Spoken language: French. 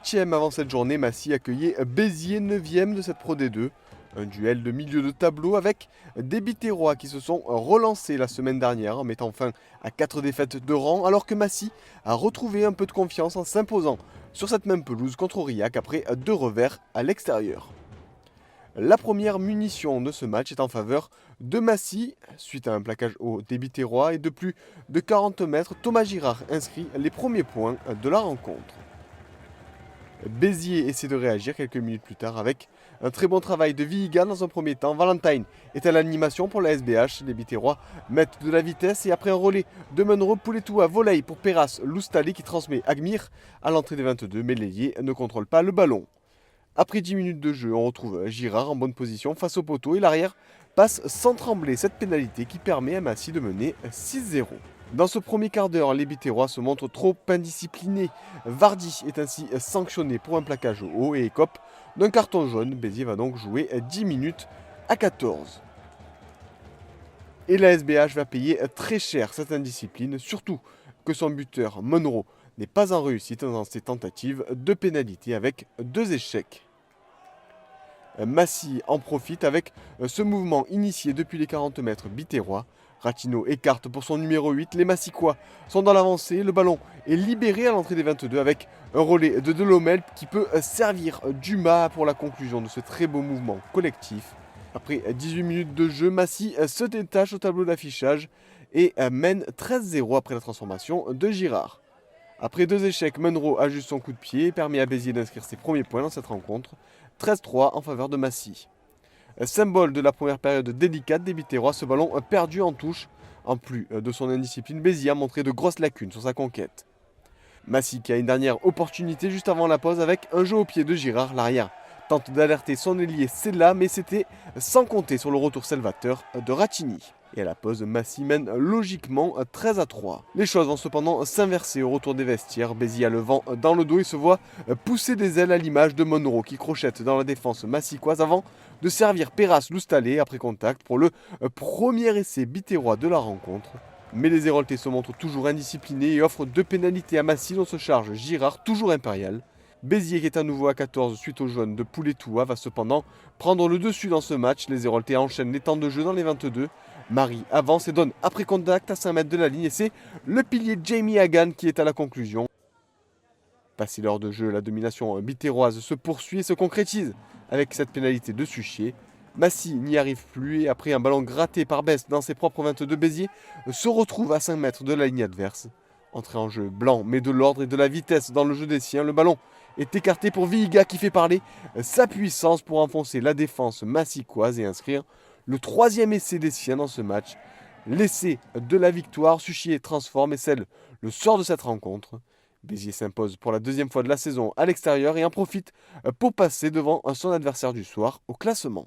8e avant cette journée, Massy accueillait Béziers 9e de cette Pro D2. Un duel de milieu de tableau avec des Biterrois qui se sont relancés la semaine dernière en mettant fin à 4 défaites de rang, alors que Massy a retrouvé un peu de confiance en s'imposant sur cette même pelouse contre Aurillac après 2 revers à l'extérieur. La première munition de ce match est en faveur de Massy. Suite à un plaquage haut des Biterrois et de plus de 40 mètres, Thomas Girard inscrit les premiers points de la rencontre. Béziers essaie de réagir quelques minutes plus tard avec un très bon travail de Vihiga dans un premier temps. Valentine est à l'animation pour la SBH. Les Biterrois mettent de la vitesse et après un relais de Munro, Pouletou à volaille pour Perras Loustali qui transmet Agmir à l'entrée des 22, mais l'ailier ne contrôle pas le ballon. Après 10 minutes de jeu, on retrouve Girard en bonne position face au poteau et l'arrière passe sans trembler cette pénalité qui permet à Massy de mener 6-0. Dans ce premier quart d'heure, les Biterrois se montrent trop indisciplinés. Vardy est ainsi sanctionné pour un plaquage haut et écope d'un carton jaune. Béziers va donc jouer 10 minutes à 14. Et la SBH va payer très cher cette indiscipline, surtout que son buteur Munro n'est pas en réussite dans ses tentatives de pénalité avec 2 échecs. Massy en profite avec ce mouvement initié depuis les 40 mètres biterrois. Rattino écarte pour son numéro 8. Les Massicois sont dans l'avancée. Le ballon est libéré à l'entrée des 22 avec un relais de Delomel qui peut servir d'Uma pour la conclusion de ce très beau mouvement collectif. Après 18 minutes de jeu, Massy se détache au tableau d'affichage et mène 13-0 après la transformation de Girard. Après 2 échecs, Munro ajuste son coup de pied et permet à Béziers d'inscrire ses premiers points dans cette rencontre. 13-3 en faveur de Massy. Symbole de la première période délicate des Biterrois, ce ballon perdu en touche. En plus de son indiscipline, Béziers a montré de grosses lacunes sur sa conquête. Massy qui a une dernière opportunité juste avant la pause avec un jeu au pied de Girard, l'arrière tente d'alerter son ailier Sella, mais c'était sans compter sur le retour salvateur de Ratini. Et à la pause, Massy mène logiquement 13-3. Les choses vont cependant s'inverser au retour des vestiaires. Béziers a le vent dans le dos et se voit pousser des ailes à l'image de Munro qui crochette dans la défense massicoise avant de servir Perras Loustali après contact pour le premier essai biterrois de la rencontre. Mais les Héroltais se montrent toujours indisciplinés et offrent 2 pénalités à Massy dont se charge Girard, toujours impérial. Béziers qui est à nouveau à 14 suite au jaune de Pouletou va cependant prendre le dessus dans ce match. Les Héroltais enchaînent les temps de jeu dans les 22. Marie avance et donne après contact à 5 mètres de la ligne et c'est le pilier Jamie Hagan qui est à la conclusion. Passé l'heure de jeu, la domination biterroise se poursuit et se concrétise avec cette pénalité de Suchier. Massy n'y arrive plus et après un ballon gratté par Best dans ses propres 22, Béziers se retrouve à 5 mètres de la ligne adverse. Entrée en jeu blanc, mais de l'ordre et de la vitesse dans le jeu des siens. Le ballon est écarté pour Vihiga qui fait parler sa puissance pour enfoncer la défense massicoise et inscrire le 3e essai des siens dans ce match. L'essai de la victoire, Suchier transforme et scelle le sort de cette rencontre. Béziers s'impose pour la 2e fois de la saison à l'extérieur et en profite pour passer devant son adversaire du soir au classement.